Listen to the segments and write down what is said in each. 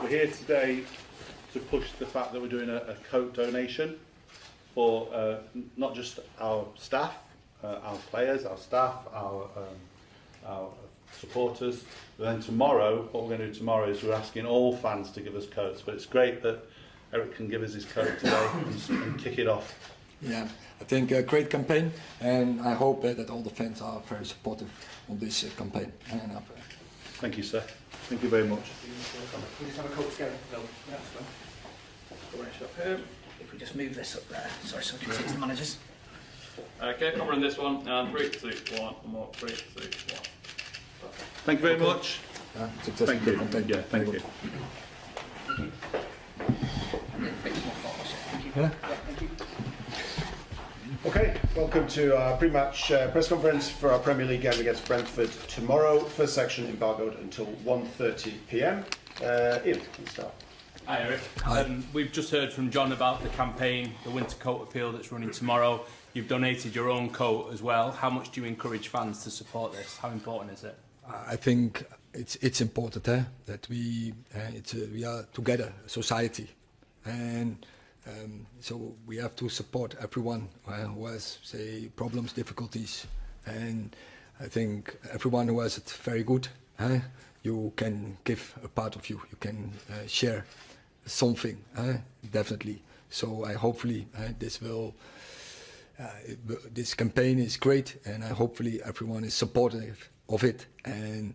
We're here today to push the fact that we're doing a coat donation for not just our staff, our players, our staff, our supporters, but then tomorrow, what we're going to do tomorrow is we're asking all fans to give us coats, but it's great that Erick can give us his coat today and kick it off. Yeah, I think a great campaign, and I hope that all the fans are very supportive on this campaign. Thank you, sir. Thank you very much. We just have a coat together, Phil. Yeah, that's fine. Go right up here. If we just move this up there. Sorry, so we can see the managers. Okay, covering this one. 3, 2, 1. One more. 3, 2, 1. Thank you very much. Thank you. Yeah, thank you. Yeah. Thank you. Okay, welcome to our pre-match press conference for our Premier League game against Brentford tomorrow. First section embargoed until 1:30 p.m. Ian, let's start. Hi, Erick. Hi. We've just heard from John about the campaign, the winter coat appeal that's running tomorrow. You've donated your own coat as well. How much do you encourage fans to support this? How important is it? I think it's important that we are together, a society, and so we have to support everyone who has, say, problems, difficulties, and I think everyone who has it very good, you can give a part of you, you can share something, definitely. So hopefully this campaign is great, and hopefully everyone is supportive of it and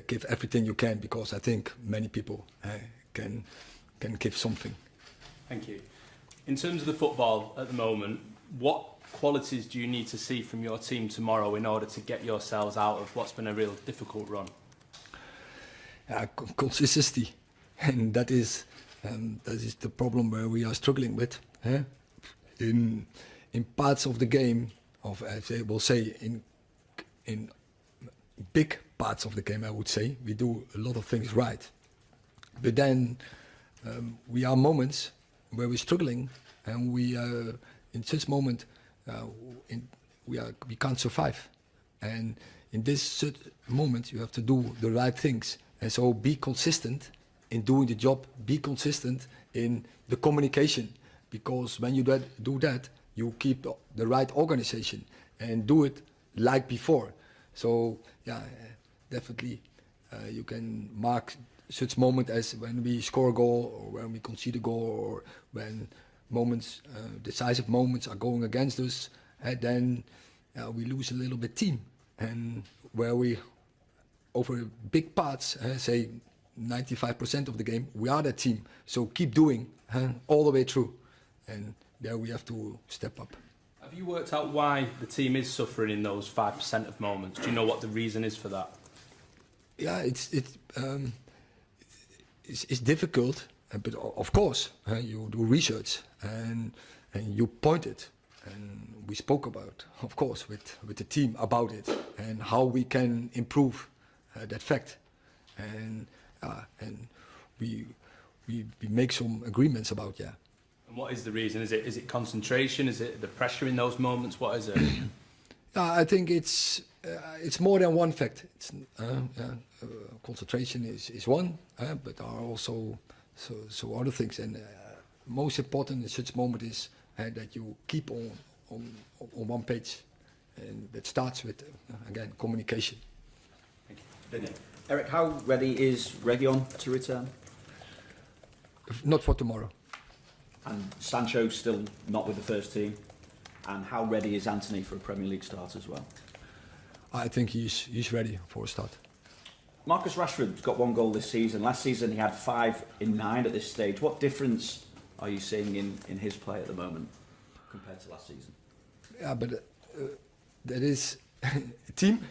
give everything you can, because I think many people can give something. Thank you. In terms of the football at the moment, what qualities do you need to see from your team tomorrow in order to get yourselves out of what's been a real difficult run? Consistency, and that is the problem where we are struggling with. In parts of the game, in big parts of the game, I would say we do a lot of things right, but then we are moments where we're struggling, and we in such moment we can't survive, and in this moment you have to do the right things, and so be consistent in doing the job, be consistent in the communication, because when you do that you keep the right organization and do it like before. So yeah, definitely you can mark such moment as when we score a goal, or when we concede a goal, or when moments, decisive moments are going against us, then we lose a little bit team. And where we, over big parts, say 95% of the game, we are that team. So keep doing all the way through, and there we have to step up. Have you worked out why the team is suffering in those 5% of moments? Do you know what the reason is for that? Yeah, it's difficult, but of course you do research and you point it, and we spoke about, of course, with the team about it and how we can improve that fact, and we make some agreements about. Yeah. And what is the reason? Is it concentration? Is it the pressure in those moments? What is it? I think it's more than one fact. It's concentration is one, but there are also so other things. And most important in such moment is that you keep on one page, and that starts with again communication. Thank you. Erick, how ready is Reguilon to return? Not for tomorrow. And Sancho still not with the first team. And how ready is Anthony for a Premier League start as well? I think he's ready for a start. Marcus Rashford's got 1 goal this season. Last season he had 5 in 9 at this stage. What difference are you seeing in his play at the moment compared to last season? Yeah, but that is a team,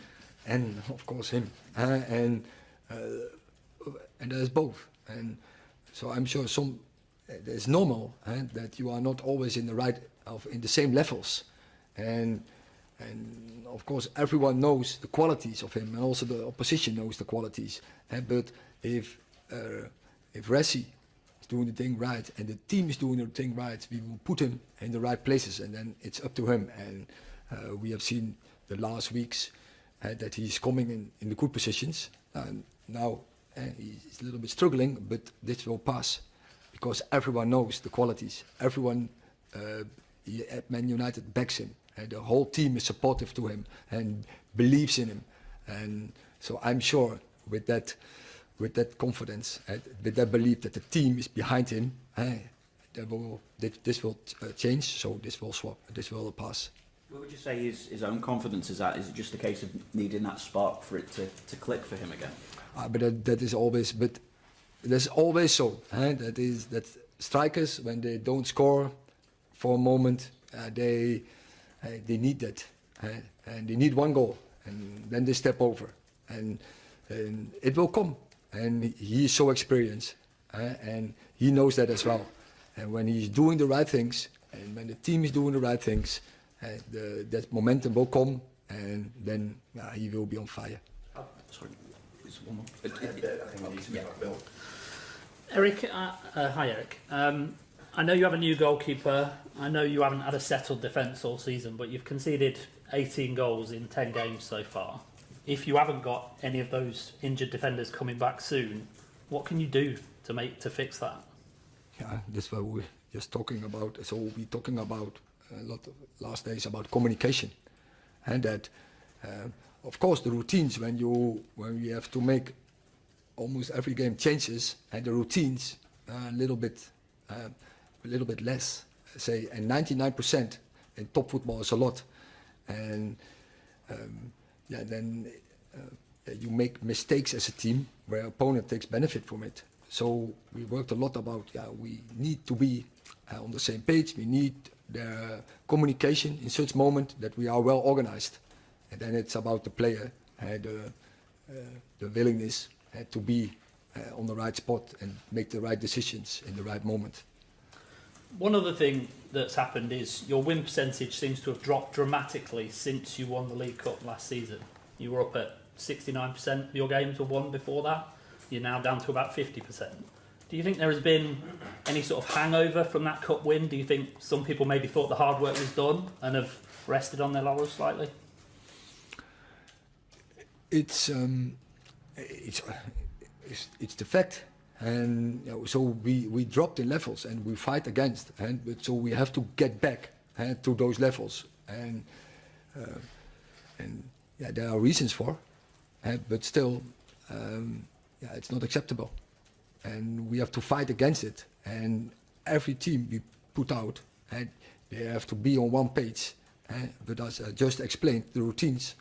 and of course him, and there's both. And so I'm sure it's normal that you are not always in the same levels, and of course everyone knows the qualities of him, and also the opposition knows the qualities. But if Ressi is doing the thing right and the team is doing the thing right, we will put him in the right places, and then it's up to him. And we have seen the last weeks that he's coming in the good positions. Now he's a little bit struggling, but this will pass because everyone knows the qualities. Everyone at Man United backs him, and the whole team is supportive to him and believes in him. And so I'm sure with that confidence, with that belief that the team is behind him, this will change. So this will swap. This will pass. What would you say his own confidence is at? Is it just a case of needing that spark for it to click for him again? But that is always. But that's always so. That strikers, when they don't score for a moment, they need that, and they need one goal, and then they step over, and it will come. And he is so experienced, and he knows that as well. And when he's doing the right things, and when the team is doing the right things, that momentum will come, and then he will be on fire. Sorry, there's one more. I think we need to make that build. Eric, hi Eric. I know you have a new goalkeeper. I know you haven't had a settled defence all season, but you've conceded 18 goals in 10 games so far. If you haven't got any of those injured defenders coming back soon, what can you do to fix that? Yeah, that's what we're just talking about. So we're talking about a lot of last days about communication, and that, of course, the routines when we have to make almost every game changes, and the routines a little bit less. Say, and 99% in top football is a lot, and then you make mistakes as a team where opponent takes benefit from it. So we worked a lot about we need to be on the same page. We need the communication in such moment that we are well organized, and then it's about the player, the willingness to be on the right spot and make the right decisions in the right moment. One other thing that's happened is your win percentage seems to have dropped dramatically since you won the League Cup last season. You were up at 69% of your games were won before that. You're now down to about 50%. Do you think there has been any sort of hangover from that cup win? Do you think some people maybe thought the hard work was done and have rested on their laurels slightly? It's the fact, and so we dropped in levels and we fight against, but so we have to get back to those levels, and there are reasons for, but still, it's not acceptable, and we have to fight against it. And every team we put out, they have to be on one page. But as I just explained, the routines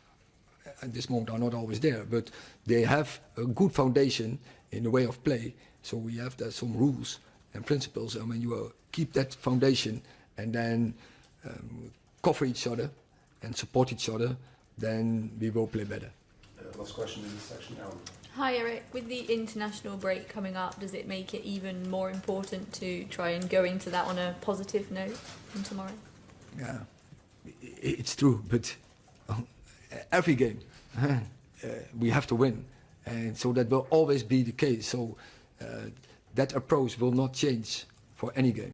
at this moment are not always there, but they have a good foundation in the way of play. So we have some rules and principles, and when you keep that foundation and then cover each other and support each other, then we will play better. Last question in this section, Aaron. Hi Eric, with the international break coming up, does it make it even more important to try and go into that on a positive note from tomorrow? Yeah, it's true, but every game we have to win, and so that will always be the case. So that approach will not change for any game.